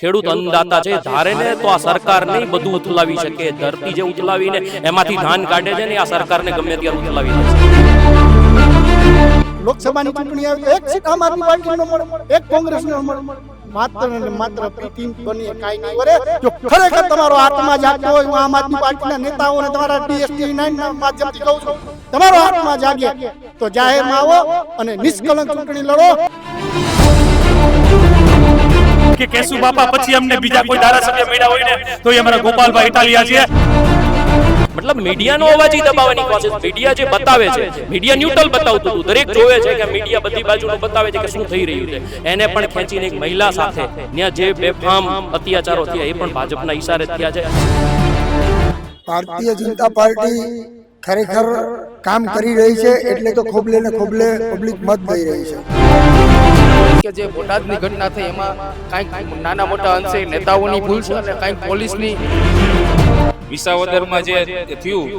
ખેડૂત અન્નદાતા છે, ધારે ને તો આ સરકાર નહીં બધું ઉથલાવી શકે. ધરતી જે ઉથલાવીને એમાંથી ધાન કાઢે છે ને આ સરકારને ગમે ત્યારે ઉથલાવી દે છે. લોકસભાની ચૂંટણી આવે તો એક સીટ આમ આદમી પાર્ટીનો મળે, એક કોંગ્રેસનો મળે. માત્ર ને માત્ર પ્રીતિમ બની કાઈ નહીં કરે. જો ખરેખર તમારો આત્મા જાગતો હોય, હું આમ આદમી પાર્ટીના નેતાઓને તમારા DST9 ના માધ્યમથી કહું છું, તમારો આત્મા જાગે તો જાહેરમાં આવો અને નિષ્કલંક ચૂંટણી લડો. કે કેશુ બાપા પછી અમને બીજા કોઈ ધારાસભ્ય મળ્યા હોય ને તો એ અમારા ગોપાલભાઈ ઇટાલિયા છે. મતલબ મીડિયાનો અવાજ દબાવવાની કોશિશ. મીડિયા જે બતાવે છે, મીડિયા ન્યુટ્રલ બતાવતું હતું. દરેક જોવે છે કે મીડિયા બધી બાજુનું બતાવે છે કે શું થઈ રહ્યું છે. એને પણ ખેંચીને એક મહિલા સાથે ત્યાં જે બેફામ અત્યાચારો થયા એ પણ ભાજપના ઈશારે થયા છે. ભારતીય જનતા પાર્ટી ખરેખર કામ કરી રહી છે એટલે તો ખોબલે ને ખોબલે પબ્લિક મત દઈ રહી છે. કે જે બોટાદની ઘટના થઈ એમાં કાંઈક નાના મોટા અંશે નેતાઓની ભૂલ છે અને કાંઈક પોલીસની. વિસાવદરમાં જે થયું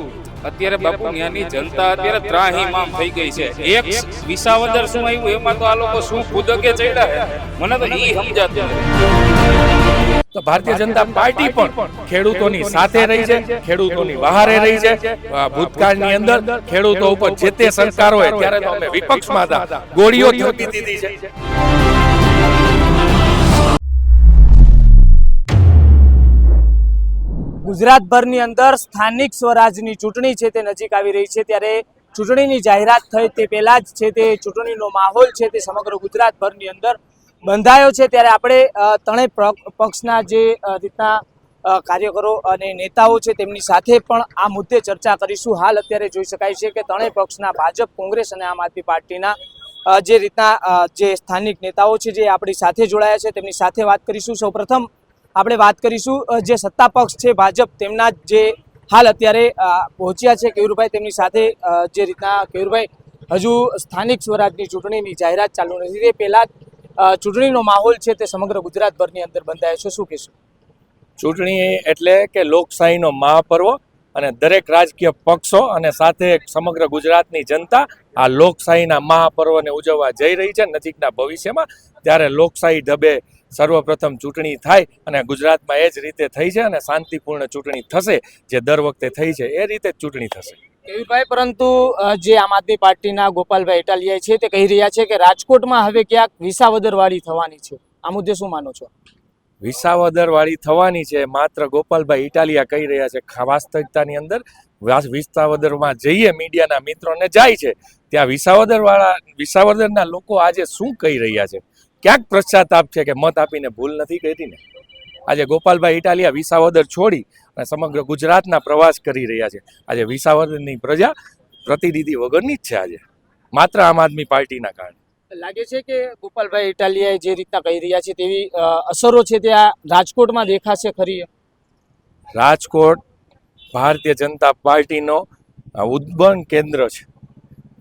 અત્યારે બાપુ ત્યાંની જનતા અત્યારે ત્રાહીમામ થઈ ગઈ છે. એક વિસાવદર શું આવ્યું એમાં તો આ લોકો શું કૂદકે ચડ્યા મને તો ઈ સમજાતું. તો ભારતીય જનતા પાર્ટી પણ ખેડૂતોની સાથે રહી છે, ખેડૂતોની વહારે રહી છે. ભૂતકાળની અંદર ખેડૂતો ઉપર જે તે સરકાર હોય ત્યારે તો અમે વિપક્ષમાં હતા, ગોળીઓ થપી દીધી છે. ગુજરાતભરની અંદર સ્થાનિક સ્વરાજની ચૂંટણી છે તે નજીક આવી રહી છે, ત્યારે ચૂંટણીની જાહેરાત થઈ તે પહેલા જ છે તે ચૂંટણીનો માહોલ છે તે સમગ્ર ગુજરાતભરની અંદર બંધાયો છે. ત્યારે આપણે ત્રણેય પક્ષના જે રીતના કાર્યકરો અને નેતાઓ છે તેમની સાથે પણ આ મુદ્દે ચર્ચા કરીશું. હાલ અત્યારે જોઈ શકાય છે કે ત્રણેય પક્ષના ભાજપ, કોંગ્રેસ અને આમ આદમી પાર્ટીના જે રીતના જે સ્થાનિક નેતાઓ છે જે આપણી સાથે જોડાયા છે તેમની સાથે વાત કરીશું. સૌપ્રથમ આપણે વાત કરીશું જે સત્તા પક્ષ છે ભાજપ, તેમના જે હાલ અત્યારે પહોંચ્યા છે કેયુરભાઈ, તેમની સાથે જે રીતના કેયુરભાઈ હજુ સ્થાનિક સ્વરાજની ચૂંટણીની જાહેરાત ચાલુ નથી, તે પહેલા ચૂંટણીનો માહોલ છે તે સમગ્ર ગુજરાતભરની અંદર બંધાયો છે, શું કહેશું? ચૂંટણી એટલે કે લોકશાહીનો મહાપર્વ અને દરેક રાજકીય પક્ષો અને સાથે સમગ્ર ગુજરાતની જનતા આ લોકશાહીના મહાપર્વને ઉજવવા જઈ રહી છે નજીકના ભવિષ્યમાં. ત્યારે લોકશાહી ઢબે સર્વપ્રથમ ચૂંટણી થાય અને ગુજરાતમાં એ જ રીતે થઈ છે અને શાંતિપૂર્ણ ચૂંટણી થશે જે દર વખતે થઈ છે એ રીતે જ ચૂંટણી થશે. કેયુરભાઈ, પરંતુ જે આમ આદમી પાર્ટીના ગોપાલભાઈ ઇટાલિયા છે તે કહી રહ્યા છે કે રાજકોટમાં હવે ક્યાંક વિસાવદરવાળી થવાની છે, આ મુદ્દે શું માનો છો? વિસાવદરવાળી થવાની છે માત્ર ગોપાલભાઈ ઇટાલિયા કહી રહ્યા છે. વાસ્તવિકતાની અંદર વિસાવદરમાં જઈએ મીડિયાના મિત્રોને જાય છે ત્યાં વિસાવદરના લોકો આજે શું કહી રહ્યા છે? ક્યાંક પશ્ચાતાપ છે કે મત આપીને ભૂલ નથી કરી ને. આજે ગોપાલભાઈ ઇટાલિયા વિસાવદર છોડી અને સમગ્ર ગુજરાતના પ્રવાસ કરી રહ્યા છે. આજે વિસાવદરની પ્રજા પ્રતિનિધિ વગરની જ છે આજે, માત્ર આમ આદમી પાર્ટીના કારણે. લાગે છે કે ગોપાલભાઈ ઇટાલિયા જે રીતના કહી રહ્યા છે તેવી અસરો છે ત્યાં રાજકોટમાં દેખાશે ખરી? રાજકોટ ભારતીય જનતા પાર્ટીનો ઉદ્ગમ કેન્દ્ર છે.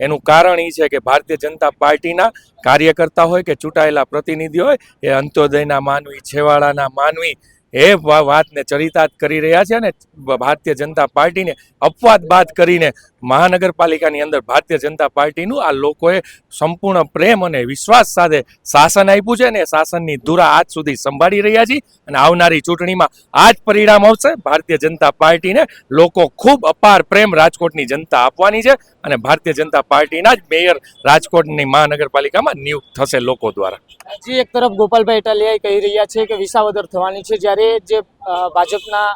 એનું કારણ એ છે કે ભારતીય જનતા પાર્ટીના કાર્યકર્તા હોય કે ચૂંટાયેલા પ્રતિનિધિ હોય એ અંત્યોદયના માનવી, છેવાડાના માનવી એ વાતને ચરિતાર્થ કરી રહ્યા છે અને ભારતીય જનતા પાર્ટીને અપવાદ બાદ કરીને મહાનગરપાલિકાની અંદર ભારતીય જનતા પાર્ટીનું આ લોકોએ સંપૂર્ણ પ્રેમ અને વિશ્વાસ સાથે શાસન આપ્યું છે અને શાસનની ધુરા આજ સુધી સંભાળી રહ્યા છીએ અને આવનારી ચૂંટણીમાં આ જ પરિણામ આવશે. ભારતીય જનતા પાર્ટીને લોકો ખૂબ અપાર પ્રેમ રાજકોટની જનતા આપવાની છે અને ભારતીય જનતા પાર્ટીના જ મેયર રાજકોટની મહાનગરપાલિકામાં નિયુક્ત થશે લોકો દ્વારા. હજી એક તરફ ગોપાલભાઈ ઇટાલિયા કહી રહ્યા છે કે વિસાવદર થવાની છે, જ્યારે જે ભાજપના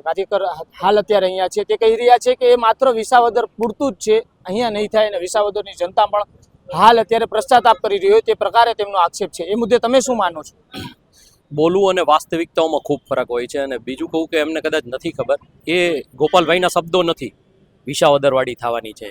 કાર્યકર હાલ અત્યારે અહીંયા છે તે કહી રહ્યા છે કે એ માત્ર વિસાવદર પૂરતું જ છે, અહીંયા નહીં થાય અને વિસાવદરની જનતા પણ હાલ અત્યારે પશ્ચાતાપ કરી રહ્યો તે પ્રકારે તેમનો આક્ષેપ છે. એ મુદ્દે તમે શું માનો છો? બોલવું અને વાસ્તવિકતાઓમાં ખૂબ ફરક હોય છે. અને બીજું કહું કે એમને કદાચ નથી ખબર, એ ગોપાલભાઈના શબ્દો નથી વિસાવદરવાળી થવાની છે,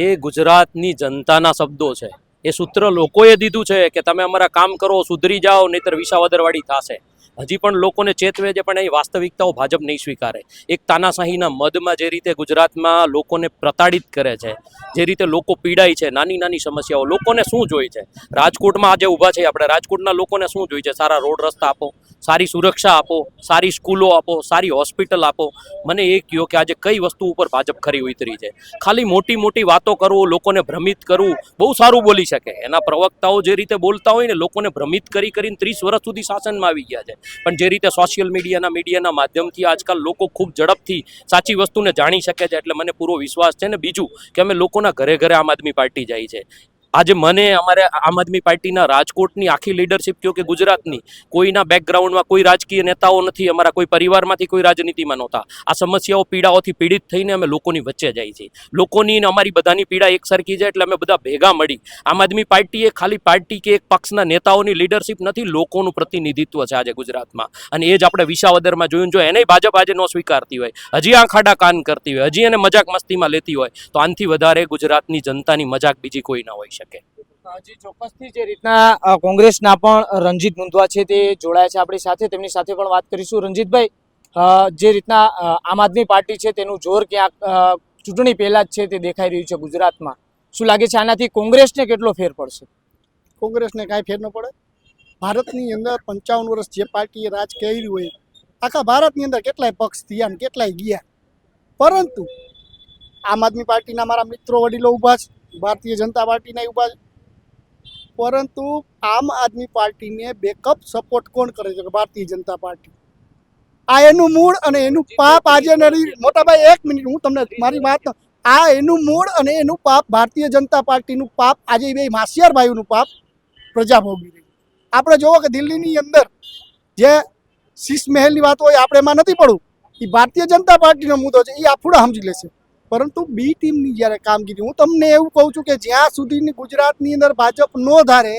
એ ગુજરાતની જનતાના શબ્દો છે. એ સૂત્ર લોકોએ દીધું છે કે તમે અમારા કામ કરો, સુધરી જાઓ, નહીતર વિસાવદરવાળી થશે. હજી પણ લોકોને ચેતવે છે પણ એ વાસ્તવિકતાઓ ભાજપ નહીં સ્વીકારે. એક તાનાશાહીના મદમાં જે રીતે ગુજરાતમાં લોકોને પ્રતાડિત કરે છે, જે રીતે લોકો પીડાય છે, નાની નાની સમસ્યાઓ, લોકોને શું જોઈએ છે? રાજકોટમાં આજે ઊભા છે આપણે, રાજકોટના લોકોને શું જોઈએ છે? સારા રોડ રસ્તા આપો, સારી સુરક્ષા આપો, સારી સ્કૂલો આપો, સારી હોસ્પિટલ આપો. મને એ કહો કે આજે કઈ વસ્તુ ઉપર ભાજપ ખરી ઉતરી છે? ખાલી મોટી મોટી વાતો કરવું, લોકોને ભ્રમિત કરવું બહુ સારું બોલી શકે. એના પ્રવક્તાઓ જે રીતે બોલતા હોય ને, લોકોને ભ્રમિત કરીને 30 વર્ષ સુધી શાસનમાં આવી ગયા છે. પણ જે રીતે સોશિયલ મીડિયાના માધ્યમથી આજકાલ લોકો ખૂબ ઝડપથી સાચી વસ્તુને જાણી શકે છે, એટલે મને પૂરો વિશ્વાસ છે. ને બીજું કે અમે લોકોના ઘરે ઘરે આમ આદમી પાર્ટી જાય છે. આજે મને અમારે આમ આદમી પાર્ટીના રાજકોટની આખી લીડરશિપ કહો કે ગુજરાતની, કોઈના બેકગ્રાઉન્ડમાં કોઈ રાજકીય નેતાઓ નથી, અમારા કોઈ પરિવારમાંથી કોઈ રાજનીતિમાં નહોતા. આ સમસ્યાઓ પીડાઓથી પીડિત થઈને અમે લોકોની વચ્ચે જાય છે. લોકોની ને અમારી બધાની પીડા એક સરખી છે, એટલે અમે બધા ભેગા મળી. આમ આદમી પાર્ટી એ ખાલી પાર્ટી કે એક પક્ષના નેતાઓની લીડરશિપ નથી, લોકોનું પ્રતિનિધિત્વ છે આજે ગુજરાતમાં. અને એ જ આપણે વિસાવદરમાં જોયું. જો એને ભાજપ આજે ન સ્વીકારતી હોય, હજી આ ખાડા કાન કરતી હોય, હજી એને મજાક મસ્તીમાં લેતી હોય, તો આનાથી વધારે ગુજરાતની જનતાની મજાક બીજી કોઈ ના હોય શકે. જી ચોક્કસથી જે રીતના કોંગ્રેસના પણ રણજીત મુંદવા છે તે જોડાયા છે આપણી સાથે, તેમની સાથે પણ વાત કરીશું. રણજીતભાઈ, જે રીતના આમ આદમી પાર્ટી છે તેનું જોર ક્યાંક ચૂંટણી પહેલા જ છે તે દેખાઈ રહ્યું છે ગુજરાતમાં, શું લાગે છે આનાથી કોંગ્રેસને કેટલો ફેર પડશે? કોંગ્રેસને કાંઈ ફેર ન પડે. ભારતની અંદર 55 વર્ષ જે પાર્ટીએ રાજ કર્યું હોય, આખા ભારતની અંદર કેટલાય પક્ષ થયા ને કેટલાય ગયા, પરંતુ આમ આદમી પાર્ટીના મારા મિત્રો વડીલો ઊભા છે, ભારતીય જનતા પાર્ટીના ઊભા છે, પરંતુ આમ આદમી પાર્ટીને બેકઅપ સપોર્ટ કોણ કરે છે? ભારતીય જનતા પાર્ટી. આ એનું મૂળ અને એનું પાપ આજે નથી. મોટાભાઈ એક મિનિટ, હું તમને મારી વાત, આ એનું મૂળ અને એનું પાપ, ભારતીય જનતા પાર્ટીનું પાપ, આજે બે માસિયાર ભાઈઓનું પાપ પ્રજા ભોગવી રહી. આપણે જોવો કે દિલ્હીની અંદર જે શીશ મહેલની વાત હોય, આપણે એમાં નથી પડવું, એ ભારતીય જનતા પાર્ટીનો મુદ્દો છે, એ આફુડા સમજી લેશે. પરંતુ બી ટીમની જ્યારે કામગીરી, હું તમને એવું કહું છું કે જ્યાં સુધીની ગુજરાતની અંદર ભાજપ ન ધારે,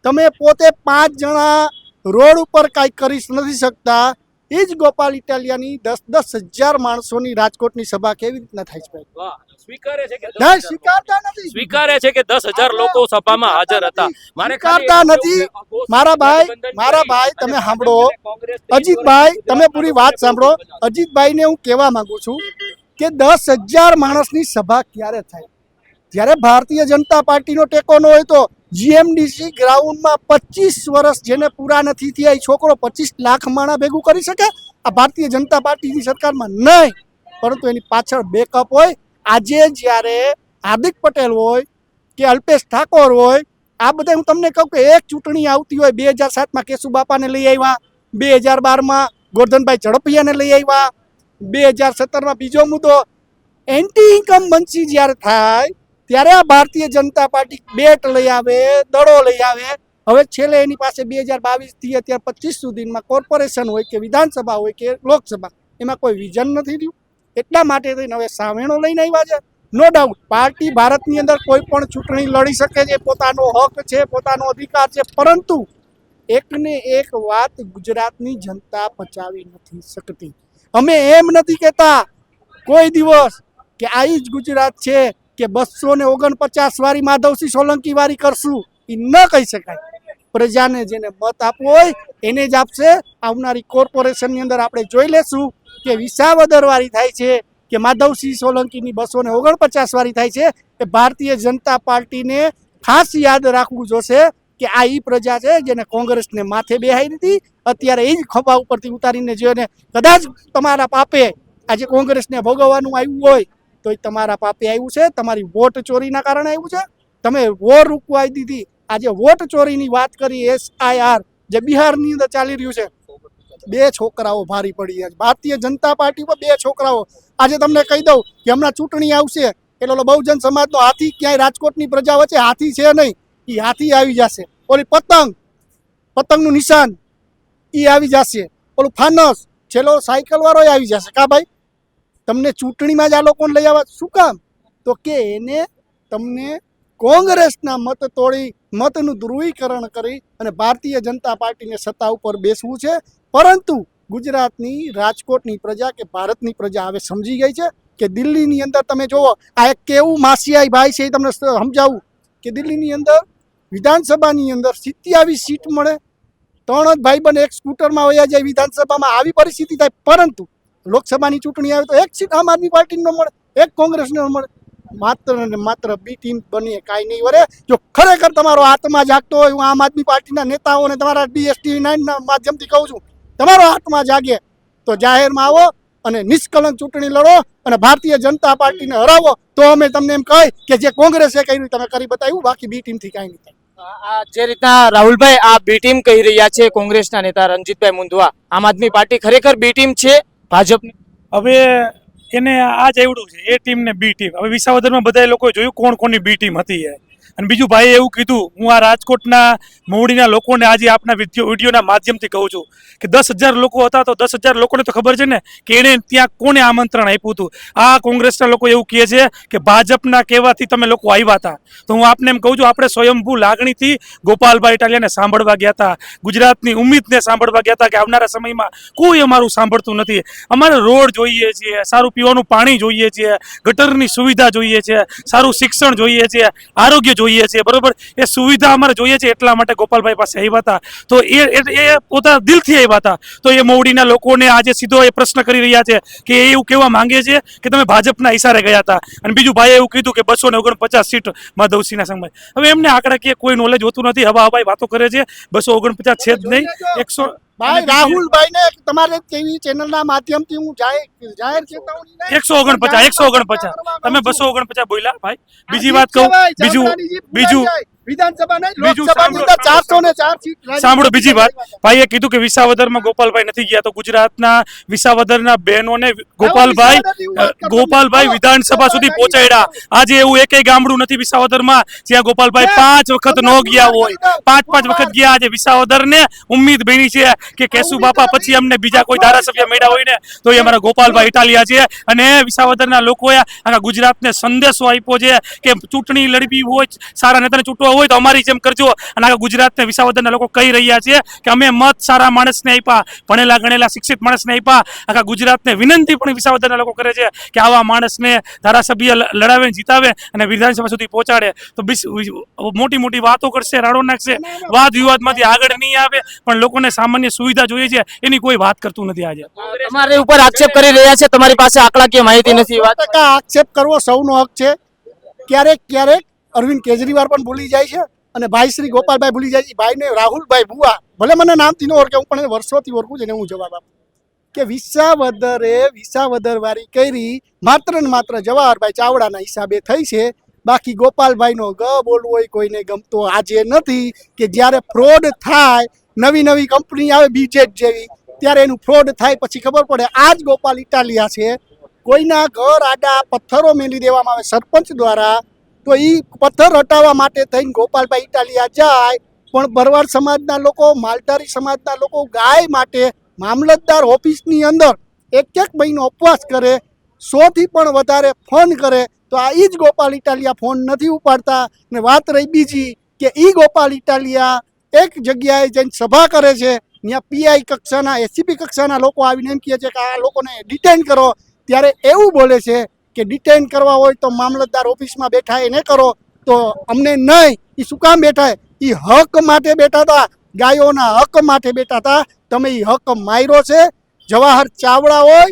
તમે પોતે 5 જણા રોડ ઉપર કાંઈ કરી નથી શકતા, એ જ ગોપાલ ઇટાલિયાની 10-10 હજાર માણસોની રાજકોટની સભા કેવી રીતના થાય છે? સ્વીકારે છે કે ના, સ્વીકારતા નથી. સ્વીકારે છે કે 10,000 લોકો સભામાં હાજર હતા. સ્વીકારતા નથી. મારા ભાઈ તમે સાંભળો, અજીતભાઈ તમે પૂરી વાત સાંભળો. અજીતભાઈને હું કહેવા માંગુ છું કે 10,000 માણસની સભા ક્યારે થાય? જ્યારે ભારતીય જનતા પાર્ટીનો ટેકો ન હોય તો જીએમડીસી ગ્રાઉન્ડમાં 25 વર્ષ જેને પૂરા નથી થયા એ છોકરો 25 લાખ માણા ભેગું કરી શકે? આ ભારતીય જનતા પાર્ટીની સરકારમાં નહીં, પરંતુ એની પાછળ બેકઅપ હોય. આજે જ્યારે હાર્દિક પટેલ હોય કે અલ્પેશ ઠાકોર હોય, આ બધા હું તમને કહું કે એક ચૂંટણી આવતી હોય, 2007માં કેશુબાપાને લઈ આવ્યા, 2012માં ગોરધનભાઈ ઝડપિયાને લઈ આવ્યા, 2017માં બીજો મુદ્દો એન્ટી ઇન્કમ્બન્સી જ્યારે થાય ત્યારે આ ભારતીય જનતા પાર્ટી બેટ લઈ આવે, દડો લઈ આવે. હવે છેલ્લે એની પાસે 2022થી અત્યારે 25 સુધીમાં કોર્પોરેશન હોય કે વિધાનસભા હોય કે લોકસભા, એમાં કોઈ વિઝન નથી રહ્યું. એટલા માટે થઈને હવે સાવેણો લઈને આવ્યા છે. નો ડાઉટ પાર્ટી ભારતની અંદર કોઈ પણ ચૂંટણી લડી શકે છે, પોતાનો હક છે, પોતાનો અધિકાર છે, પરંતુ એકને એક વાત ગુજરાતની જનતા પચાવી નથી શકતી. અમે એમ નથી કહેતા કોઈ દિવસ કે આ જ ગુજરાત છે કે 249 વાળી માધવસિંહ સોલંકી વાળી કરશું, એ ન કહી શકાય. પ્રજાને જેને મત આપવો હોય એને જ આપશે. આવનારી કોર્પોરેશનની અંદર આપણે જોઈ લેશું કે વિસાવદર વાળી થાય છે કે માધવસિંહ સોલંકીની 249 વાળી થાય છે. એ ભારતીય જનતા પાર્ટીને ખાસ યાદ રાખવું જોશે કે આ ઈ પ્રજા છે જેને કોંગ્રેસને માથે બેહારી હતી, અત્યારે એ જ ખભા ઉપરથી ઉતારીને જોઈને કદાચ તમારા પાપે આજે કોંગ્રેસને ભોગવવાનું આવ્યું હોય તો એ તમારા પાપે આવ્યું છે, તમારી વોટ ચોરીના કારણે આવ્યું છે. તમે વોર રૂકવાઈ દીધી. આજે વોટ ચોરીની વાત કરી, SIR જે બિહારની અંદર ચાલી રહ્યું છે, 2 છોકરાઓ ભારી પડી. ભારતીય જનતા પાર્ટી પર 2 છોકરાઓ. આજે તમને કહી દઉં કે હમણાં ચૂંટણી આવશે એટલે બહુજન સમાજનો હાથી, ક્યાંય રાજકોટની પ્રજા વચ્ચે હાથી છે નહીં, એ હાથી આવી જશે. ઓલી પતંગનું નિશાન એ આવી જશે. ઓલું ફાનસ છેલ્લો સાયકલ વાળો આવી જશે. કા ભાઈ, તમને ચૂંટણીમાં જ આ લોકોને લઈ આવવા શું કામ? તો કે એને તમને કોંગ્રેસના મત તોડી, મતનું ધ્રુવીકરણ કરી અને ભારતીય જનતા પાર્ટીને સત્તા ઉપર બેસવું છે. પરંતુ ગુજરાતની, રાજકોટની પ્રજા કે ભારતની પ્રજા હવે સમજી ગઈ છે કે દિલ્હીની અંદર તમે જુઓ, આ એક કેવું માસિયાઈ ભાઈ છે, એ તમને સમજાવું કે દિલ્હીની અંદર વિધાનસભાની અંદર 27 સીટ મળે, 3 જ ભાઈ બને એક સ્કૂટરમાં વયા જાય વિધાનસભામાં, આવી પરિસ્થિતિ થાય. પરંતુ લોકસભાની ચૂંટણી આવે તો 1 સીટ આમ આદમી પાર્ટીને મળે, 1 કોંગ્રેસને મળે. માત્ર ને માત્ર બી ટીમ બનીએ કાંઈ નહીં વરે. જો ખરેખર તમારો આત્મા જાગતો હોય, હું આમ આદમી પાર્ટીના નેતાઓને તમારા DSTV9ના માધ્યમથી કહું છું, તમારો આત્મા જાગે તો જાહેરમાં આવો અને નિષ્કલંક ચૂંટણી લડો અને ભારતીય જનતા પાર્ટીને હરાવો. તો તો અમે તમને એમ કહી કે જે કોંગ્રેસે કર્યું તમે કરી બતાવ્યું, બાકી બી ટીમથી કાંઈ નહીં થાય. આ જે રીતના રાહુલભાઈ આ બી ટીમ કહી રહ્યા છે કોંગ્રેસના નેતા રણજીતભાઈ મુંદવા, આમ આદમી પાર્ટી ખરેખર બી ટીમ છે ભાજપની? હવે એને આ જ આવડું છે એ ટીમ ને બી ટીમ. હવે વિસાવદરમાં બધા લોકોએ જોયું કોણ કોની બી ટીમ હતી એ. અને બીજું ભાઈએ એવું કીધું, હું આ રાજકોટના મોવડીના લોકોને આજે આપના વિડીયોના માધ્યમથી કહું છું કે 10,000 લોકો હતા તો 10,000 લોકોને તો ખબર છે ને કે એણે ત્યાં કોને આમંત્રણ આપ્યું હતું. આ કોંગ્રેસના લોકો એવું કહે છે કે ભાજપના કહેવાથી તમે લોકો આવ્યા હતા. તો હું આપને એમ કહું છું, આપણે સ્વયંભૂ લાગણીથી ગોપાલભાઈ ઇટાલિયાને સાંભળવા ગયા હતા, ગુજરાતની ઉમ્મીદને સાંભળવા ગયા હતા કે આવનારા સમયમાં કોઈ અમારું સાંભળતું નથી. અમારે રોડ જોઈએ છે, સારું પીવાનું પાણી જોઈએ છે, ગટરની સુવિધા જોઈએ છે, સારું શિક્ષણ જોઈએ છે, આરોગ્ય જોઈએ છે, બરોબર. એ સુવિધા અમારે જોઈએ છે, એટલા માટે ગોપાલભાઈ પાસે આવ્યા હતા. તો એ પોતા દિલથી આવ્યા હતા. તો એ મોવડીના લોકોને આજે સીધો એ પ્રશ્ન કરી રહ્યા છે કે એ એવું કહેવા માંગે છે કે તમે ભાજપના ઈશારે ગયા હતા. અને બીજું ભાઈએ એવું કીધું કે 249 સીટ માધવસિંહના સમય. હવે એમને આંકડાકીય કોઈ નોલેજ હોતું નથી, હવાઈ વાતો કરે છે. 249 છે જ નહીં, 100. ભાઈ રાહુલભાઈ ને તમારે ટીવી ચેનલના માધ્યમથી હું જાહેર ચેતવણી 149 તમે 249 બોલ્યા ભાઈ. બીજી વાત કહું, બીજું વિધાનસભા નહીં, બીજું લોકસભાની અંદર 404 સીટ. સાંભળો બીજી વાત, ભાઈએ કીધું કે વિસાવદરમાં ગોપાલભાઈ નથી ગયા, તો ગુજરાતના વિસાવદરના બહેનોને ગોપાલભાઈ વિધાનસભા સુધી પહોંચાડ્યા. આજે એવું એકેય ગામડું નથી વિસાવદરમાં જ્યાં ગોપાલભાઈ 5 વખત ન ગયા હોય. 5 વખત ગયા. આજે વિસાવદરને ઉમ્મીદ બની છે કે કેશુ બાપા પછી અમને બીજા કોઈ ધારાસભ્ય મળ્યા હોય ને તો એ અમારા ગોપાલભાઈ ઇટાલિયા છે. અને વિસાવદરના લોકોએ આખા ગુજરાતને સંદેશો આપ્યો છે કે ચૂંટણી લડવી હોય, સારા નેતાને ચૂંટવા હોય તો અમારી જેમ કરજો. અને આખા ગુજરાતને વિસાવદરના લોકો કહી રહ્યા છે કે અમે મત સારા માણસને આપ્યા, ભણેલા ગણેલા શિક્ષિત માણસને આપ્યા. આખા ગુજરાતને વિનંતી પણ વિસાવદરના લોકો કરે છે કે આવા માણસને ધારાસભ્ય લડાવે, જીતાવે અને વિધાનસભા સુધી પહોંચાડે. તો મોટી મોટી વાતો કરશે, રાડો નાખશે, વાદ વિવાદમાંથી આગળ નહીં આવે, પણ લોકોને સામાન્ય સુવિધા જોઈએ છે એની કોઈ વાત કરતું નથી. આજે તમારી ઉપર આક્ષેપ કરી રહ્યા છે, તમારી પાસે આંકડાકીય માહિતી નથી. વાત આક્ષેપ કરવો સૌનો હક છે. ક્યારેક અરવિંદ કેજરીવાલ પણ ભૂલી જાય છે અને ભાઈ શ્રી ગોપાલભાઈ ભૂલી જાય છે. ભાઈને રાહુલભાઈ બુઆ ભલે મને નામથી ન ઓળખે, હું પણ વર્ષોથી ઓળખું છું, એને હું જવાબ આપું કે વિસાવદર વાળી કરી માત્ર ને માત્ર જવાહરભાઈ ચાવડાના હિસાબે થઈ છે. બાકી ગોપાલભાઈનો ગ બોલવો હોય કોઈને ગમતો આજે નથી. કે જ્યારે ફ્રોડ થાય, નવી કંપની આવે બીજેટ જેવી, ત્યારે એનું ફ્રોડ થાય પછી ખબર પડે આ જ ગોપાલ ઇટાલિયા છે. કોઈના ઘર આડા પથ્થરો મેલી દેવામાં આવે સરપંચ દ્વારા, તો એ પથ્થર હટાવવા માટે થઈને ગોપાલભાઈ ઇટાલિયા જાય. પણ ભરવાડ સમાજના લોકો, માલધારી સમાજના લોકો ગાય માટે મામલતદાર ઓફિસની અંદર એક મહિનો ઉપવાસ કરે, 100થી પણ વધારે ફોન કરે. તો આ જ ગોપાલ ઇટાલિયા ફોન નથી ઉપાડતા. ને વાત રહી બીજી કે ગોપાલ ઇટાલિયા એક જગ્યાએ જઈને સભા કરે છે, ત્યાં પીઆઈ કક્ષાના, એસીપી કક્ષાના લોકો આવીને એમ કહે છે કે આ લોકોને ડિટેન કરો. ત્યારે એવું બોલે છે કે ડિટેન કરવા હોય તો મામલતદાર ઓફિસમાં બેઠા એને કરો, તો અમને નહીં. એ શું કામ બેઠા? એ હક માટે બેઠા હતા, ગાયોના હક માટે બેઠા હતા. તમે એ હક માર્યો છે. જવાહર ચાવડા હોય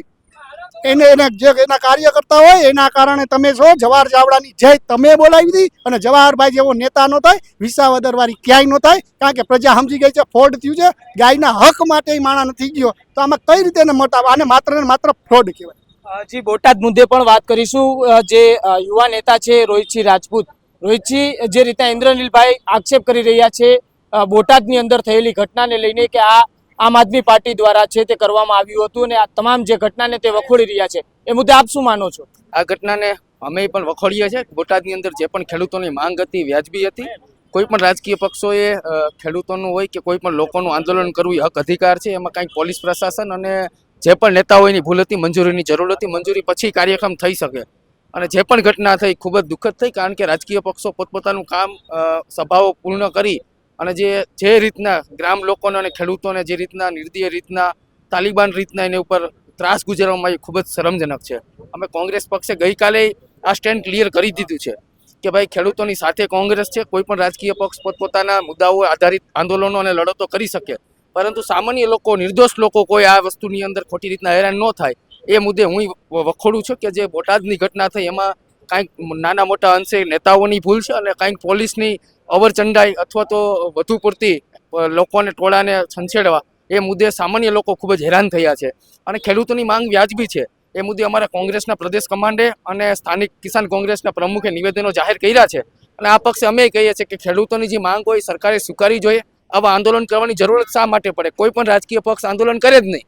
એને જે એના કાર્યકર્તા હોય એના કારણે તમે છો. જવાહર ચાવડાની જય તમે બોલાવી હતી અને જવાહરભાઈ જેવો નેતા નો થાય, વિસાવદર વાળી ક્યાંય નો થાય. કારણ કે પ્રજા સમજી ગઈ છે ફ્રોડ થયું છે. ગાયના હક માટે માણા નથી ગયો, તો આમાં કઈ રીતે એને મત આવે? આને માત્ર ને માત્ર ફ્રોડ કહેવાય. જી, બોટાદ મુદ્દે પણ વાત કરીશું. જે યુવા નેતા છે રોહિતસિંહ રાજપૂત, રોહિતસિંહ જે રીતે ઇન્દ્રનીલભાઈ આક્ષેપ કરી રહ્યા છે બોટાદની અંદર થયેલી ઘટનાને લઈને કે આ આમ આદમી પાર્ટી દ્વારા છે તે કરવામાં આવ્યું હતું અને આ તમામ જે ઘટનાને તે વખોડી રહ્યા છે, એ મુદ્દે આપ શું માનો છો? આ ઘટનાને અમે પણ વખોડીએ છીએ. બોટાદની અંદર જે પણ ખેડૂતોની માંગ હતી વ્યાજબી હતી. કોઈ પણ રાજકીય પક્ષોએ ખેડૂતોનું હોય કે કોઈ પણ લોકોનું આંદોલન કરવું એ હક અધિકાર છે. એમાં કાંઈક પોલીસ પ્રશાસન અને જે પણ નેતાઓની ભૂલ હતી, મંજૂરીની જરૂર હતી, મંજૂરી પછી કાર્યક્રમ થઈ શકે. અને જે પણ ઘટના થઈ ખૂબ જ દુઃખદ થઈ, કારણ કે રાજકીય પક્ષો પોતપોતાનું કામ, સભાઓ પૂર્ણ કરી અને જે રીતના ગ્રામ લોકોને અને ખેડૂતોને જે રીતના નિર્દય રીતના, તાલિબાન રીતના એની ઉપર ત્રાસ ગુજારવામાં આવી, ખૂબ જ શરમજનક છે. અમે કોંગ્રેસ પક્ષે ગઈકાલે આ સ્ટેન્ડ ક્લિયર કરી દીધું છે કે ભાઈ ખેડૂતોની સાથે કોંગ્રેસ છે. કોઈ પણ રાજકીય પક્ષ પોતપોતાના મુદ્દાઓ આધારિત આંદોલનો અને લડતો કરી શકે, પરંતુ સામાન્ય લોકો, નિર્દોષ લોકો કોઈ આ વસ્તુની અંદર ખોટી રીતના હેરાન ન થાય એ મુદ્દે હું વખોડું છું કે જે બોટાદની ઘટના થઈ એમાં કાંઈક નાના મોટા અંશે નેતાઓની ભૂલ છે અને કાંઈક પોલીસની અવરચંડાઈ અથવા તો વધુ પૂરતી લોકોને ટોળાને છંછેડવા એ મુદ્દે સામાન્ય લોકો ખૂબ જ હેરાન થયા છે. અને ખેડૂતોની માંગ વ્યાજબી છે. એ મુદ્દે અમારા કોંગ્રેસના પ્રદેશ કમાન્ડે અને સ્થાનિક કિસાન કોંગ્રેસના પ્રમુખે નિવેદનો જાહેર કર્યા છે અને આ પક્ષે અમે કહીએ છીએ કે ખેડૂતોની જે માંગ હોય સરકારે સ્વીકારવી જોઈએ. આવા આંદોલન કરવાની જરૂરત શા માટે પડે? કોઈ પણ રાજકીય પક્ષ આંદોલન કરે જ નહીં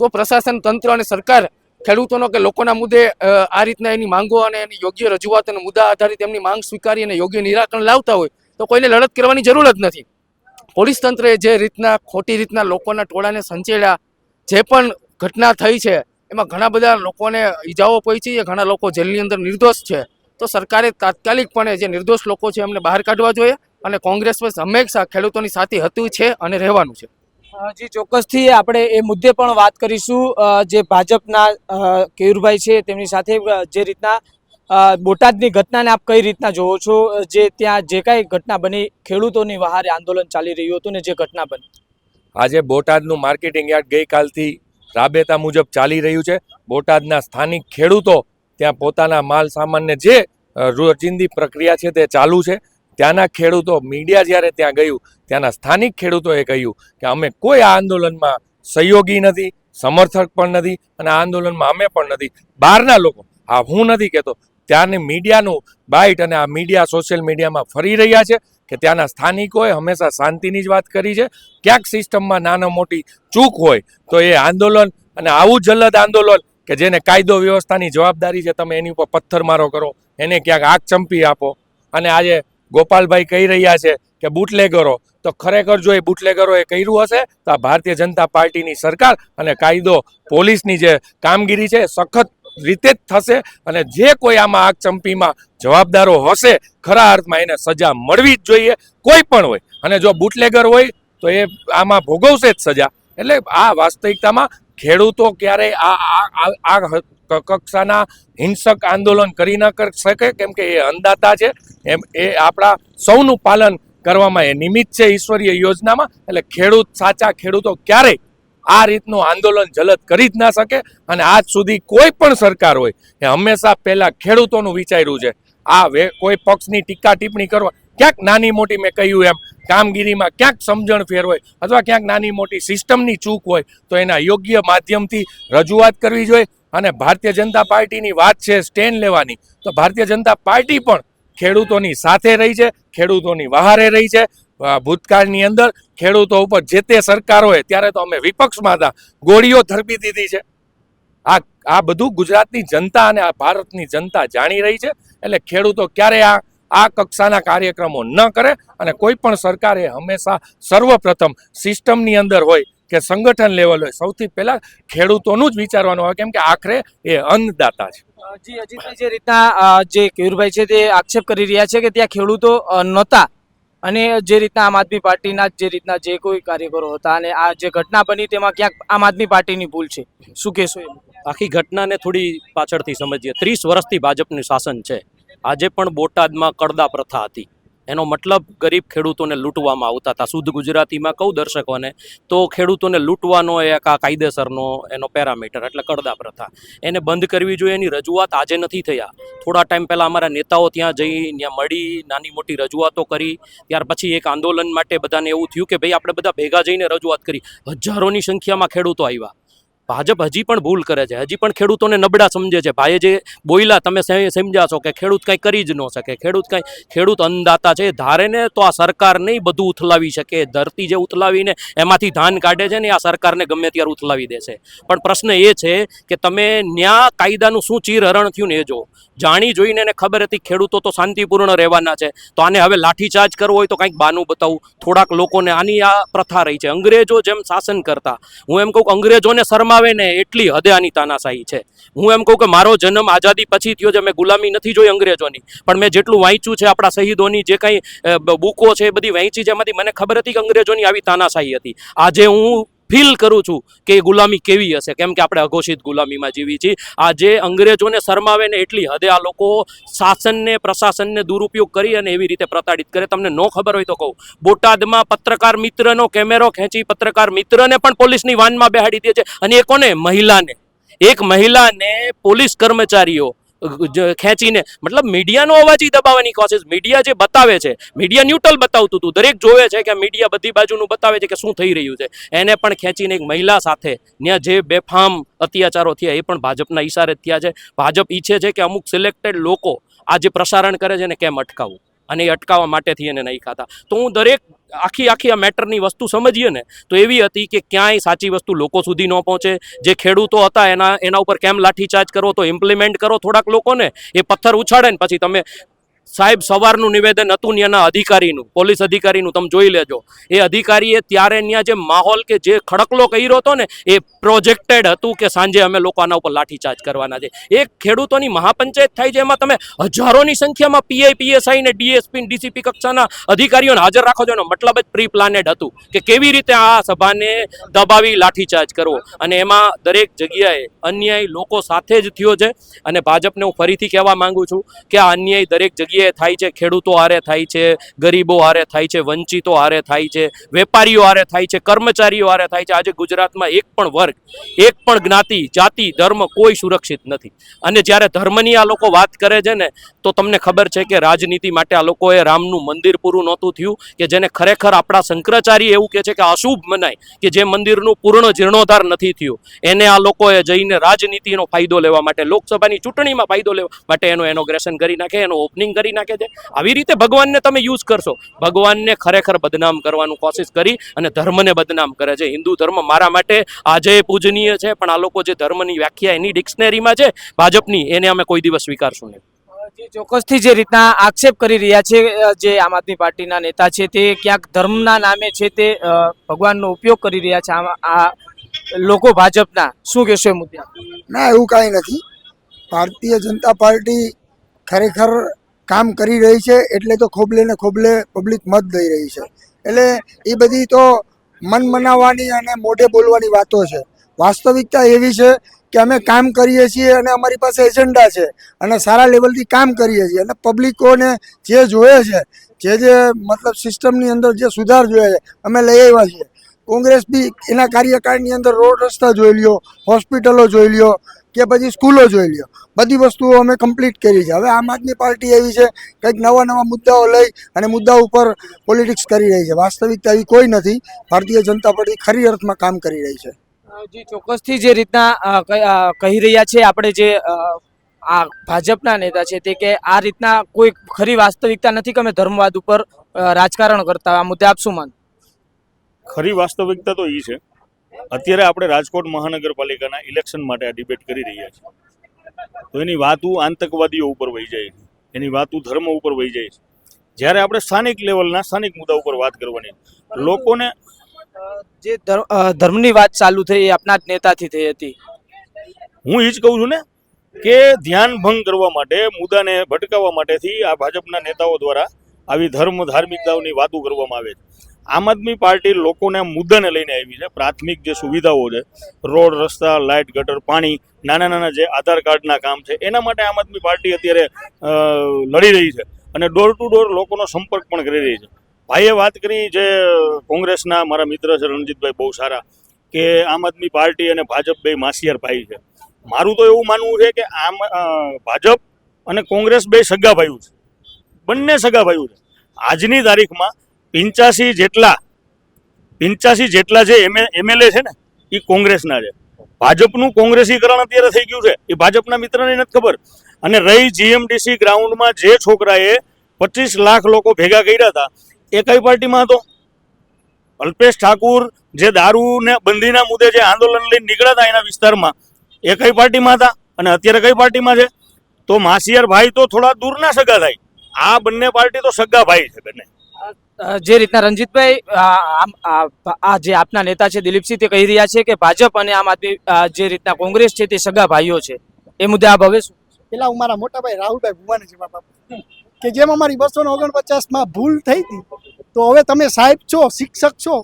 તો પ્રશાસન તંત્ર અને સરકાર ખેડૂતોનો કે લોકોના મુદ્દે આ રીતના એની માંગો અને એની યોગ્ય રજૂઆત અને મુદ્દા આધારિત એમની માંગ સ્વીકારી અને યોગ્ય નિરાકરણ લાવતા હોય તો કોઈને લડત કરવાની જરૂર જ નથી. પોલીસ તંત્રએ જે રીતના ખોટી રીતના લોકોના ટોળાને સંચેડ્યા, જે પણ ઘટના થઈ છે એમાં ઘણા બધા લોકોને ઈજાઓ પહોંચી છે, ઘણા લોકો જેલની અંદર નિર્દોષ છે. તો સરકારે તાત્કાલિકપણે જે નિર્દોષ લોકો છે એમને બહાર કાઢવા જોઈએ અને કોંગ્રેસ પર હંમેશા ખેડૂતોની સાથે હતું છે અને રહેવાનું છે. જી ચોક્કસથી આપણે એ મુદ્દે પણ વાત કરીશું. જે ભાજપના કેયુરભાઈ છે તેમની સાથે જે રીતના બોટાદની ઘટનાને આપ કઈ રીતના જોવો છો? જે ત્યાં જે કાંઈ ઘટના બની, ખેડૂતોની વહારે આંદોલન ચાલી રહ્યું હતું ને જે ઘટના બની, આજે બોટાદનું માર્કેટિંગ યાર્ડ ગઈકાલથી રાબેતા મુજબ ચાલી રહ્યું છે. બોટાદના સ્થાનિક ખેડૂતો ત્યાં પોતાના માલ સામાનને જે રોજિંદી પ્રક્રિયા છે તે ચાલુ છે. ત્યાંના ખેડૂતો, મીડિયા જ્યારે ત્યાં ગયું, ત્યાંના સ્થાનિક ખેડૂતોએ કહ્યું કે અમે કોઈ આ આંદોલનમાં સહયોગી નથી, સમર્થક પણ નથી અને આ આંદોલનમાં અમે પણ નથી. બહારના લોકો, આ હું નથી કહેતો, ત્યાંની મીડિયાનું બાઇટ અને આ મીડિયા સોશિયલ મીડિયામાં ફરી રહ્યા છે કે ત્યાંના સ્થાનિકોએ હંમેશા શાંતિની જ વાત કરી છે. ક્યાંક સિસ્ટમમાં નાના મોટી ચૂક હોય તો એ આંદોલન અને આવું જલદ આંદોલન કે જેને કાયદો વ્યવસ્થાની જવાબદારી છે, તમે એની ઉપર પથ્થરમારો કરો, એને ક્યાંક આગ ચંપી આપો. અને આજે ગોપાલભાઈ કહી રહ્યા છે કે બુટલેગરો, તો ખરેખર જો એ બુટલેગરોએ કર્યું હશે તો આ ભારતીય જનતા પાર્ટીની સરકાર અને કાયદો પોલીસની જે કામગીરી છે સખત રીતે જ થશે અને જે કોઈ આમાં આગ ચંપીમાં જવાબદારો હશે ખરા અર્થમાં એને સજા મળવી જ જોઈએ, કોઈ પણ હોય. અને જો બુટલેગર હોય તો એ આમાં ભોગવશે જ સજા. એટલે આ વાસ્તવિકતામાં ખેડૂતો ક્યારેય આ કક્ષાના હિંસક આંદોલન કરી ન કરી શકે, કેમ કે એ અન્નદાતા છે, એમ એ આપણા સૌનું પાલન કરવામાં એ નિમિત્ત છે ઈશ્વરીય યોજનામાં. એટલે સાચા ખેડૂતો ક્યારેય આ રીતનું આંદોલન જલદ કરી જ ના શકે. અને આજ સુધી કોઈ પણ સરકાર હોય એ હંમેશા પહેલા ખેડૂતોનું વિચાર્યું છે. કોઈ પક્ષની ટીકા ટિપ્પણી કરવા, ક્યાંક નાની મોટી, મેં કહ્યું એમ, કામગીરીમાં ક્યાંક સમજણ ફેર હોય અથવા ક્યાંક નાની મોટી સિસ્ટમની ચૂક હોય તો એના યોગ્ય માધ્યમથી રજૂઆત કરવી જોઈએ. અને ભારતીય જનતા પાર્ટીની વાત છે સ્ટેન્ડ લેવાની, તો ભારતીય જનતા પાર્ટી પણ ખેડૂતોની સાથે રહી છે, ખેડૂતોની વહારે રહી છે. ભૂતકાળની અંદર ખેડૂતો ઉપર જે તે સરકાર હોય ત્યારે તો અમે વિપક્ષમાં હતા, ગોળીઓ ધરબી દીધી છે. આ બધું ગુજરાતની જનતા અને આ ભારતની જનતા જાણી રહી છે. એટલે ખેડૂતો ક્યારેય આ કક્ષાના કાર્યક્રમો ન કરે. અને કોઈ પણ સરકારે હંમેશા સર્વપ્રથમ સિસ્ટમની અંદર હોય કે સંગઠન લેવલ હોય, સૌથી પહેલા ખેડૂતોનું જ વિચારવાનું હોય, કેમ કે આખરે એ અન્નદાતા છે. જી અજીતભાઈ, જે રીતના જે કેયુરભાઈ છે તે આક્ષેપ કરી રહ્યા છે કે ત્યાં ખેડૂતો નહોતા અને જે રીતના આમ આદમી પાર્ટીના જે રીતના જે કોઈ કાર્યકરો હતા અને આ જે ઘટના બની તેમાં ક્યાંક આમ આદમી પાર્ટીની ભૂલ છે, શું કહેશો? આખી ઘટનાને થોડી પાછળથી સમજીએ. 30 વર્ષથી ભાજપનું શાસન છે. આજે પણ બોટાદમાં કડદા પ્રથા હતી. એનો મતલબ ગરીબ ખેડૂતોને લૂંટવામાં આવતા હતા. શુદ્ધ ગુજરાતીમાં કહું દર્શકોને તો ખેડૂતોને લૂંટવાનો એક આ કાયદેસરનો એનો પેરામીટર એટલે કડદા પ્રથા. એને બંધ કરવી જોઈએ. એની રજૂઆત આજે નથી થયા. થોડા ટાઈમ પહેલાં અમારા નેતાઓ ત્યાં જઈ, ત્યાં મળી, નાની મોટી રજૂઆતો કરી. ત્યાર પછી એક આંદોલન માટે બધાને એવું થયું કે ભાઈ આપણે બધા ભેગા જઈને રજૂઆત કરી. હજારોની સંખ્યામાં ખેડૂતો આવ્યા. ભાજપ હજી પણ ભૂલ કરે છે, હજી પણ ખેડૂતોને નબળા સમજે છે. ભાઈએ જે બોલ્યા તમે સમજ્યા છો કે ખેડૂત કંઈ કરી જ ન શકે, ખેડૂત અન્નદાતા છે. ધારે ને તો આ સરકાર નહીં બધું ઉથલાવી શકે. ધરતી જે ઉથલાવીને એમાંથી ધાન કાઢે છે ને આ સરકારને ગમે ત્યારે ઉથલાવી દેશે. પણ પ્રશ્ન એ છે કે તમે ન્યા કાયદાનું શું ચીરહરણ થયું ને એ જો. જાણી જોઈને એને ખબર હતી ખેડૂતો તો શાંતિપૂર્ણ રહેવાના છે, તો આને હવે લાઠીચાર્જ કરવો હોય તો કંઈક બાનું બતાવું. થોડાક લોકોને આની આ પ્રથા રહી છે. અંગ્રેજો જેમ શાસન કરતા, હું એમ કહું કે અંગ્રેજોને શરમાવે ને એટલી હદે આની તાનાશાહી છે. હું એમ કહું કે મારો જન્મ આઝાદી પછી થયો છે, મેં ગુલામી નથી જોઈ અંગ્રેજોની, પણ મેં જેટલું વાંચ્યું છે આપણા શહીદોની જે કંઈ બુકો છે એ બધી વાંચી છે, એમાંથી મને ખબર હતી કે અંગ્રેજોની આવી તાનાશાહી હતી. આજે હું ફીલ કરું છું કે ગુલામી કેવી હશે, કેમ કે આપણે અઘોષિત ગુલામીમાં જીવી છીએ. આજે અંગ્રેજોને શરમાવે ને એટલી હદે આ લોકો શાસનને પ્રશાસનને દુરુપયોગ કરી અને એવી રીતે પ્રતાડિત કરે. તમને ન ખબર હોય તો કહું, બોટાદમાં પત્રકાર મિત્રનો કેમેરો ખેંચી પત્રકાર મિત્રને પણ પોલીસની વાનમાં બેહાડી દે છે. અને એ કોને? મહિલાને. એક મહિલાને પોલીસ કર્મચારીઓ ખેંચીને, મતલબ મીડિયાનો અવાજ ઈ દબાવવાની કોશિશ. મીડિયા જે બતાવે છે, મીડિયા ન્યુટ્રલ બતાવતું હતું, દરેક જોવે છે કે મીડિયા બધી બાજુનું બતાવે છે કે શું થઈ રહ્યું છે. એને પણ ખેંચીને એક મહિલા સાથે ત્યાં જે બેફામ અત્યાચારો થયા એ પણ ભાજપના ઈશારે જ થયા છે. ભાજપ ઈચ્છે છે કે અમુક સિલેક્ટેડ લોકો આ જે પ્રસારણ કરે છે ને કેમ અટકાવવું, અને એ અટકાવવા માટેથી એને નહીં ખાતા. તો હું દરેક આખી આ મેટરની વસ્તુ સમજીએ ને તો એવી હતી કે ક્યાંય સાચી વસ્તુ લોકો સુધી ન પહોંચે. જે ખેડૂતો હતા એના ઉપર કેમ લાઠીચાર્જ કરો, તો ઇમ્પ્લિમેન્ટ કરો થોડાક લોકોને. એ પથ્થર ઉછાળે ને પછી તમે સાહેબ સવારનું નિવેદન હતું ત્યાંના અધિકારીનું, પોલીસ અધિકારીનું, તમે જોઈ લેજો. એ અધિકારીએ ત્યારે ત્યાં જે માહોલ કે જે ખડકલો કર્યો હતો ને એ પ્રોજેક્ટેડ હતું કે સાંજે અમે લોકો આના ઉપર લાઠીચાર્જ કરવાના છે. એક ખેડૂતોની મહાપંચાયત થાય છે, એમાં તમે હજારોની સંખ્યામાં પીઆઈ, પીએસઆઈ ને ડીએસપી, ડીસીપી કક્ષાના અધિકારીઓને હાજર રાખો છો. એનો મતલબ જ પ્રી પ્લાનેડ હતું કે કેવી રીતે આ સભાને દબાવી લાઠીચાર્જ કરવો. અને એમાં દરેક જગ્યાએ અન્યાય લોકો સાથે જ થયો છે. અને ભાજપને હું ફરીથી કહેવા માંગુ છું કે આ અન્યાય દરેક જગ્યાએ થાય છે. ખેડૂતો હારે થાય છે, ગરીબો હારે થાય છે, વંચિતો હારે થાય છે, વેપારીઓ હારે થાય છે, કર્મચારીઓ હારે થાય છે. આજે ગુજરાતમાં એક પણ વર્ગ, એક પણ જ્ઞાતિ, જાતિ, ધર્મ કોઈ સુરક્ષિત નથી. અને જ્યારે ધર્મની આ લોકો વાત કરે છે ને તો તમને ખબર છે કે રાજનીતિ માટે આ લોકોએ રામનું મંદિર પૂરું નહોતું થયું, કે જેને ખરેખર આપણા શંકરાચાર્ય એવું કહે છે કે અશુભ મનાય, કે જે મંદિરનું પૂર્ણ જીર્ણોદ્ધાર નથી થયું, એને આ લોકોએ જઈને રાજનીતિનો ફાયદો લેવા માટે, લોકસભાની ચૂંટણીમાં ફાયદો લેવા માટે એનો ઇનોગ્રેશન કરી નાખે, એનો ઓપનિંગ કરી નાખે છે. આવી રીતે ભગવાનને તમે યુઝ કરશો, ભગવાનને ખરેખર બદનામ કરવાનું કોશિશ કરી અને ધર્મને બદનામ કરે છે. હિન્દુ ધર્મ મારા માટે આજે પૂજનીય છે, પણ આ લોકો જે ધર્મની વ્યાખ્યા એની ડિક્શનરીમાં છે ભાજપની, એને અમે કોઈ દિવસ સ્વીકારશું નહીં. જે ચોક્કસથી જે રીતના આક્ષેપ કરી રહ્યા છે જે આમ આદમી પાર્ટીના નેતા છે, તે ક્યાંક ધર્મના નામે છે તે ભગવાનનો ઉપયોગ કરી રહ્યા છે આ લોકો ભાજપના. શું કહેશો એ મુદ્દે? ના, એવું કાંઈ નથી. ભારતીય જનતા પાર્ટી ખરેખર કામ કરી રહી છે, એટલે તો ખોબલે ને ખોબલે પબ્લિક મત દઈ રહી છે. એટલે એ બધી તો મન મનાવવાની અને મોઢે બોલવાની વાતો છે. વાસ્તવિકતા એવી છે કે અમે કામ કરીએ છીએ અને અમારી પાસે એજન્ડા છે અને સારા લેવલથી કામ કરીએ છીએ, અને પબ્લિકોને જે જોઈએ છે, જે મતલબ સિસ્ટમની અંદર જે સુધાર જોઈએ છે અમે લઈ આવ્યા છીએ. કોંગ્રેસ બી એના કાર્યકાળની અંદર રોડ રસ્તા જોઈ લ્યો, હોસ્પિટલો જોઈ લ્યો કે પછી સ્કૂલો જોઈ લ્યો, બધી વસ્તુઓ અમે કમ્પ્લીટ કરી છે. હવે આમ આદમી પાર્ટી એવી છે કંઈક નવા મુદ્દાઓ લઈ અને મુદ્દા ઉપર પોલિટિક્સ કરી રહી છે. વાસ્તવિકતા એવી કોઈ નથી. ભારતીય જનતા પાર્ટી ખરી અર્થમાં કામ કરી રહી છે. જે ચોક્કસથી જે રીતના કહી રહ્યા છે આપણે જે આ ભાજપના નેતા છે તે કે આ રીતના કોઈ ખરી વાસ્તવિકતા નથી કે અમે ધર્મવાદ ઉપર રાજકારણ કરતા. આ મુદ્દે આપ શું માનો? ખરી વાસ્તવિકતા તો એ છે, અત્યારે આપણે રાજકોટ મહાનગરપાલિકાના ઇલેક્શન માટે આ ડિબેટ કરી રહ્યા છીએ, તો એની વાતો આતંકવાદીઓ ઉપર વહી જાય છે, એની વાતો ધર્મ ઉપર વહી જાય છે. જ્યારે આપણે સ્થાનિક લેવલના સ્થાનિક મુદ્દા ઉપર વાત કરવાની, લોકોને જે ધર્મની વાત ચાલુ થઈ એ આપના જ નેતાથી થઈ હતી. હું એ જ કહું છું ને કે ધ્યાન ભંગ કરવા માટે, મુદ્દાને ભટકાવવા માટેથી આ ભાજપના નેતાઓ દ્વારા આવી ધાર્મિકતાઓની વાતો કરવામાં આવે છે. આમ આદમી પાર્ટી લોકોને મુદ્દાને લઈને આવી છે. પ્રાથમિક જે સુવિધાઓ છે, રોડ, રસ્તા, લાઇટ, ગટર, પાણી, નાના જે આધાર કાર્ડના કામ છે, એના માટે આમ આદમી પાર્ટી અત્યારે લડી રહી છે અને ડોર ટુ ડોર લોકોનો સંપર્ક પણ કરી રહી છે. ભાઈએ વાત કરી જે કોંગ્રેસના મારા મિત્ર છે રણજીતભાઈ, બહુ સારા, કે આમ આદમી પાર્ટી અને ભાજપ બે માસિયાર ભાઈ છે. મારું તો એવું માનવું છે કે ભાજપ અને કોંગ્રેસ બે સગા ભાઈઓ છે, બંને સગા ભાઈઓ છે. આજની તારીખમાં 85 જેટલા જે એમએલએ છે ને એ કોંગ્રેસના છે. ભાજપનું કોંગ્રેસીકરણ અત્યારે થઈ ગયું છે, એ ભાજપના મિત્રને નથી ખબર. અને રહી જીએમડીસી ગ્રાઉન્ડમાં જે છોકરાએ 25 લાખ લોકો ભેગા કર્યા હતા, એ કઈ પાર્ટીમાં હતો? અલ્પેશ ઠાકુર જે દારૂ ને બંધીના મુદ્દે જે આંદોલન લઈને નીકળ્યા હતા એના વિસ્તારમાં, એ કઈ પાર્ટીમાં હતા અને અત્યારે કઈ પાર્ટીમાં છે? તો માસિયાર ભાઈ તો થોડા દૂરના સગા થાય. આ બંને પાર્ટી તો સગા ભાઈ છે બંને. જે રીતના રણજીતભાઈ આ જે આપના નેતા છે દિલીપસિંહ તે કહી રહ્યા છે કે ભાજપ અને આમ આદમી જે રીતના કોંગ્રેસ છે તે સગા ભાઈઓ છે, એ મુદ્દે આપ હવે શું? પેલા હું મારા મોટા ભાઈ રાહુલભાઈ ભુવાને જવાબ આપું કે જેમ અમારી 249માં ભૂલ થઈ હતી, તો હવે તમે સાહેબ છો, શિક્ષક છો,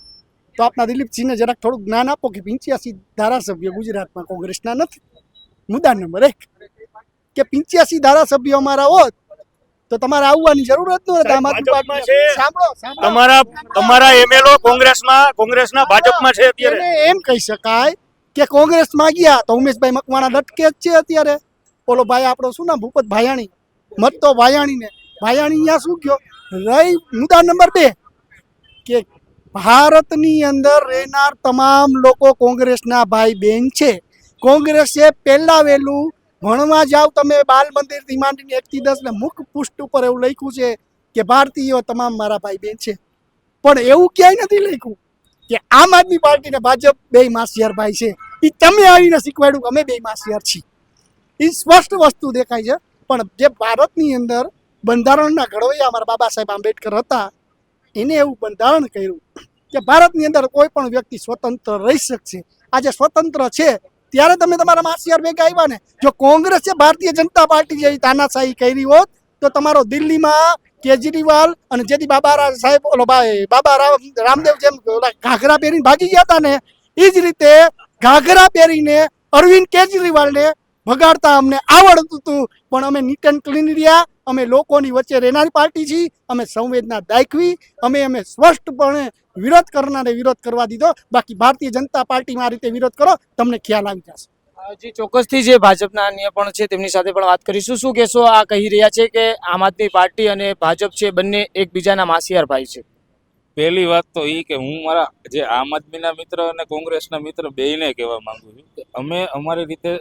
તો આપના દિલીપસિંહને જરાક થોડુંક જ્ઞાન આપો કે 85 ધારાસભ્ય ગુજરાતમાં કોંગ્રેસના નથી. મુદ્દા નંબર 1 કે 85 ધારાસભ્યો અમારા હોત તો તમારે આવવાની જરૂર જ નથી. તમારા એમએલઓ કોંગ્રેસના ભાજપમાં છે અત્યારે. એમ કહી શકાય કે કોંગ્રેસમાં ગયા તો ઉમેશભાઈ મકવાણા લટકે જ છે અત્યારે. ઓલો ભાઈ આપણો શું નામ ભૂપત ભાયાણી મત તો ભાયાણીને ભાયાણી અહીંયા શું કયો રહી મુદ્દા નંબર 2 કે ભારતની અંદર રહેનાર તમામ લોકો કોંગ્રેસના ભાઈ બહેન છે. કોંગ્રેસે પહેલા વહેલું ભણવા જાવ તમે બાલ મંદિરથી માંડીને 1 થી 10 ને મુખ પૃષ્ઠ ઉપર એવું લખ્યું છે કે ભારતીયો તમામ મારા ભાઈ બહેન છે. પણ એવું ક્યાંય નથી લખ્યું કે આમ આદમી પાર્ટી ને ભાજપ બે માસિયાર ભાઈ છે. એ તમે આવીને શીખવાડ્યું અમે બે માસિયાર છીએ. એ સ્પષ્ટ વસ્તુ દેખાય છે. પણ જે ભારતની અંદર બંધારણના ઘડવૈયા અમારા બાબા સાહેબ આંબેડકર હતા, એને એવું બંધારણ કર્યું કે ભારતની અંદર કોઈ પણ વ્યક્તિ સ્વતંત્ર રહી શકશે. આજે સ્વતંત્ર છે ત્યારે તમે તમારા માસિયાર ભેગા આવ્યા ને. જો કોંગ્રેસે ભારતીય જનતા પાર્ટી જેવી તાનાશાહી કરી હોત તો તમારો દિલ્હીમાં કેજરીવાલ અને જેથી બાબા સાહેબ ઓલો ભાઈ બાબા રામદેવ જેમ ઘાઘરા પહેરીને ભાગી ગયા હતા ને, એ જ રીતે ઘાઘરા પહેરીને અરવિંદ કેજરીવાલને ભગાડતા અમને આવડતું હતું. પણ અમે નીટ એન્ડ ક્લીન રહ્યા. અમે લોકોની વચ્ચે રહેનારી પાર્ટી છીએ. અમે સંવેદના દાખવી. અમે સ્પષ્ટપણે વિરોધ કરનારે વિરોધ કરવા દીધો. બાકી ભારતીય જનતા પાર્ટીમાં આ રીતે વિરોધ કરો તમને ખ્યાલ આવી જશે. જી ચોક્કસથી જે ભાજપના અન્ય પણ છે તેમની સાથે પણ વાત કરીશું. શું કહેશો, આ કહી રહ્યા છે કે આમ આદમી પાર્ટી અને ભાજપ છે બંને એકબીજાના માસિયાર ભાઈ છે? પહેલી વાત તો એ કે હું મારા જે આમ આદમીના મિત્ર અને કોંગ્રેસના મિત્ર બેયને કહેવા માંગુ છું કે અમે અમારી રીતે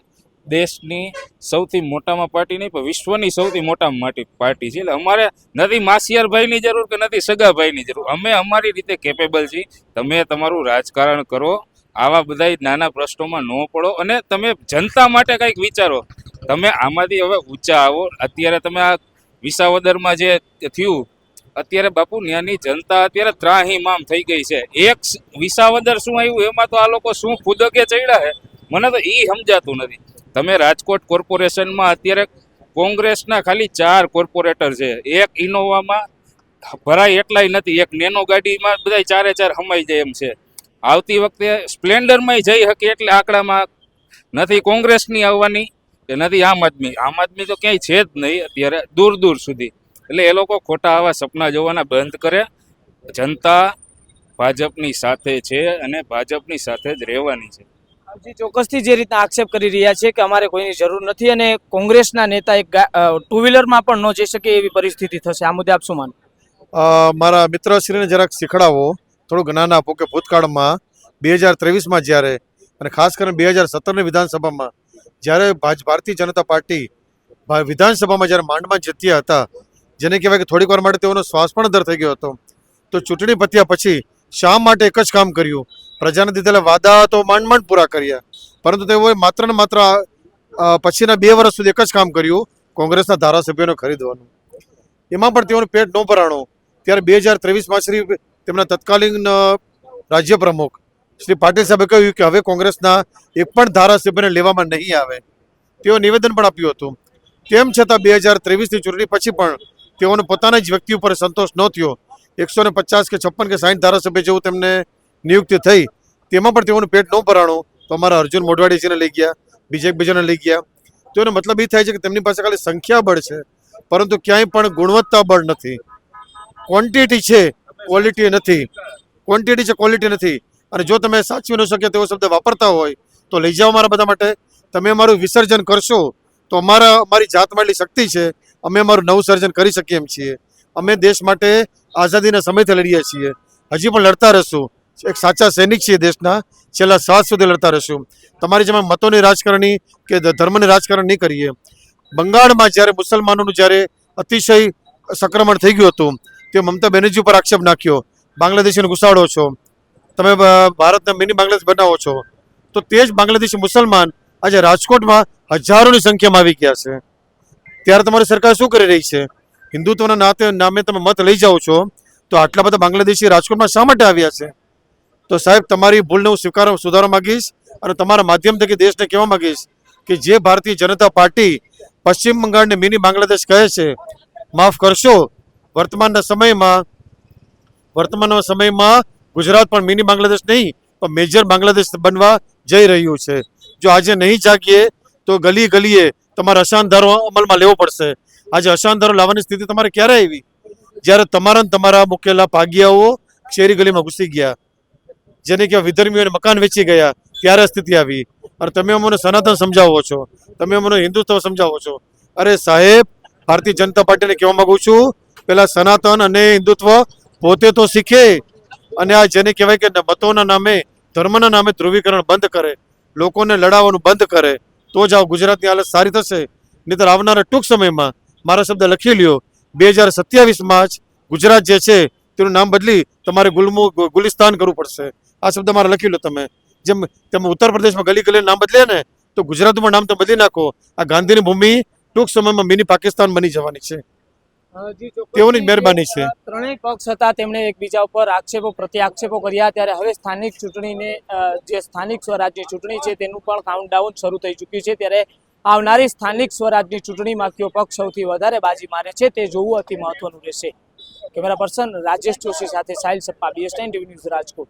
દેશની સૌથી મોટામાં પાર્ટી નહીં પણ વિશ્વની સૌથી મોટામાં મોટી પાર્ટી છે. એટલે અમારે નથી માસિયાર ભાઈની જરૂર કે નથી સગા ભાઈની જરૂર. અમે અમારી રીતે કેપેબલ છીએ. તમે તમારું રાજકારણ કરો, આવા બધા નાના પ્રશ્નોમાં ન પડો અને તમે જનતા માટે કંઈક વિચારો. તમે આમાંથી હવે ઊંચા આવો. અત્યારે તમે આ વિસાવદરમાં જે થયું, અત્યારે બાપુ ત્યાંની જનતા અત્યારે ત્રાહીમામ થઈ ગઈ છે. એક વિસાવદર શું આવ્યું એમાં તો આ લોકો શું ખુદકે ચડ્યા છે મને તો એ સમજાતું નથી. તમે રાજકોટ કોર્પોરેશનમાં અત્યારે કોંગ્રેસના ખાલી 4 કોર્પોરેટર છે. એક ઇનોવામાં ભરાય એટલાય નથી. એક નેનો ગાડીમાં બધા 4 હમાઈ જાય એમ છે. આવતી વખતે સ્પ્લેન્ડરમાં જઈ શકે એટલે આંકડામાં નથી કોંગ્રેસની આવવાની કે નથી આમ આદમી તો ક્યાંય છે જ નહીં અત્યારે દૂર દૂર સુધી. એટલે એ લોકો ખોટા આવા સપના જોવાના બંધ કરે. જનતા ભાજપની સાથે છે અને ભાજપની સાથે જ રહેવાની છે. જી ચોક્કસથી જે રીતના આક્ષેપ કરી રહ્યા છે કે અમારે કોઈની જરૂર નથી અને કોંગ્રેસના નેતા એક 2 વ્હીલરમાં પણ ન જઈ શકે એવી પરિસ્થિતિ થશે. આ મુદ્દે આપ શું માનો? મારા મિત્રશ્રીને જરાક શીખડાવો, થોડું જ્ઞાન આપો કે ભૂતકાળમાં 2023માં જ્યારે અને ખાસ કરીને 2017ની વિધાનસભામાં જ્યારે ભારતીય જનતા પાર્ટી વિધાનસભામાં જ્યારે માંડમાં જીત્યા હતા, જેને કહેવાય કે થોડીક વાર માટે તેઓનો શ્વાસ પણ દર થઈ ગયો હતો, તો ચૂંટણી પત્યા પછી શા માટે એક જ કામ કર્યું? પ્રજાને દીધેલા વાદા તો માંડ પૂરા કર્યા, પરંતુ તેઓએ માત્ર ને માત્ર પછીના 2 વર્ષ સુધી એક જ કામ કર્યું, કોંગ્રેસના ધારાસભ્યોને ખરીદવાનું. એમાં પણ તેઓનું પેટ ન ભરાણું. ત્યારે 2023માં શ્રી તેમના તત્કાલીન રાજ્ય પ્રમુખ શ્રી પાટીલ સાહેબે કહ્યું કે હવે કોંગ્રેસના એક પણ ધારાસભ્યને લેવામાં નહીં આવે. તેઓ નિવેદન પણ આપ્યું હતું. તેમ છતાં 2023ની ચૂંટણી પછી પણ તેઓને પોતાના જ વ્યક્તિ ઉપર સંતોષ ન થયો. 150 કે 56 કે 60 ધારાસભ્ય જેવું તેમને નિયુક્તિ થઈ, તેમાં પણ તેઓનું પેટ ન ભરાણું. તો અમારા અર્જુન મોઢવાડીજીને લઈ ગયા, બીજા એકબીજાને લઈ ગયા. તો એનો મતલબ એ થાય છે કે તેમની પાસે ખાલી સંખ્યા બળ છે, પરંતુ ક્યાંય પણ ગુણવત્તા બળ નથી. ક્વોન્ટિટી છે, ક્વોલિટી નથી. ક્વોન્ટિટી છે, ક્વોલિટી નથી. અને જો તમે સાચવી ન શક્યા તેવો શબ્દ વાપરતા હોય તો લઈ જાઓ મારા બધા માટે. તમે અમારું વિસર્જન કરશો તો અમારી જાતમાં એટલી શક્તિ છે, અમે અમારું નવું સર્જન કરી શકીએ એમ છીએ. અમે દેશ માટે આઝાદીના સમયથી લડીએ છીએ, હજી પણ લડતા રહીશું. એક સાચા સૈનિક છીએ દેશના, છેલ્લા શ્વાસ સુધી લડતા રહીશું. તમારી જેમાં મતોની રાજકારણી કે ધર્મની રાજકારણ નહીં કરીએ. બંગાળમાં જ્યારે મુસલમાનોનું જ્યારે અતિશય સંક્રમણ થઈ ગયું હતું, તે મમતા બેનર્જી ઉપર આક્ષેપ નાખ્યો, બાંગ્લાદેશીને ઘુસાડો છો, તમે ભારતને મિની બાંગ્લાદેશ બનાવો છો. તો તે જ બાંગ્લાદેશી મુસલમાન આજે રાજકોટમાં હજારોની સંખ્યામાં આવી ગયા છે. ત્યારે તમારી સરકાર શું કરી રહી છે? હિન્દુત્વના નામે તમે મત લઈ જાઓ છો, તો આટલા બધા બાંગ્લાદેશી રાજકોટમાં શા માટે આવ્યા છે? તો સાહેબ, તમારી ભૂલને હું સુધારવા માંગીશ અને તમારા માધ્યમ થકી દેશને કહેવા માંગીશ કે જે ભારતીય જનતા પાર્ટી પશ્ચિમ બંગાળને મિની બાંગ્લાદેશ કહે છે, માફ કરશો, વર્તમાનના સમયમાં ગુજરાત પણ મિની બાંગ્લાદેશ નહીં પણ મેજર બાંગ્લાદેશ બનવા જઈ રહ્યું છે. જો આજે નહીં જાગીએ તો ગલીએ ગલીએ તમારે અશાંતધારો અમલમાં લેવો પડશે. આજે અશાંતધારો લાવવાની સ્થિતિ તમારે ક્યારે આવી? જ્યારે તમારા મૂકેલા ભાગિયાઓ શેરી ગલીમાં ઘૂસી ગયા, જેને કહેવાય વિધર્મીઓને મકાન વેચી ગયા, ત્યારે સ્થિતિ આવી. અને તમે અમને સનાતન સમજાવો છો, તમે અમને હિન્દુત્વ સમજાવો છો. અરે સાહેબ, ભારતીય જનતા પાર્ટીને કહેવા માંગુ છું, પેલા સનાતન અને હિન્દુત્વ પોતે તો શીખે, અને આ જેને કહેવાય કે મતોના નામે, ધર્મના નામે ધ્રુવીકરણ બંધ કરે, લોકોને લડાવવાનું બંધ કરે, તો જ આ ગુજરાતની હાલત સારી થશે. નહીંતર આવનારા ટૂંક સમયમાં, મારા શબ્દ લખી લ્યો, 2027માં જ ગુજરાત જે છે તેનું નામ બદલી તમારે ગુલિસ્તાન કરવું પડશે. આ શબ્દ મારે લખી લો તમે. જેમ તમે ઉત્તર પ્રદેશમાં ગલી ગલી નામ બદલે ને, તો ગુજરાતમાં નામ તમે બદલી નાખો. આ ગાંધીની ભૂમિ ટૂંક સમયમાં મિની પાકિસ્તાન બની જવાની છે. તેઓની જ મહેરબાની છે. ત્રણેય પક્ષ હતા, તેમણે એકબીજા ઉપર આક્ષેપો પ્રત્યાક્ષેપો કર્યા. ત્યારે હવે સ્થાનિક ચૂંટણીને જે સ્થાનિક સ્વરાજની ચૂંટણી છે તેનું પણ કાઉન્ટડાઉન શરૂ થઈ ચૂક્યું છે. ત્યારે આવનારી સ્થાનિક સ્વરાજની ચૂંટણીમાં કયો પક્ષ સૌથી વધારે બાજી મારે છે તે જોવું અતિ મહત્વનું રહેશે. કેમેરા પર્સન રાજેશ જોશી સાથે Sahil Sappa, BS9 TV news, Rajkot.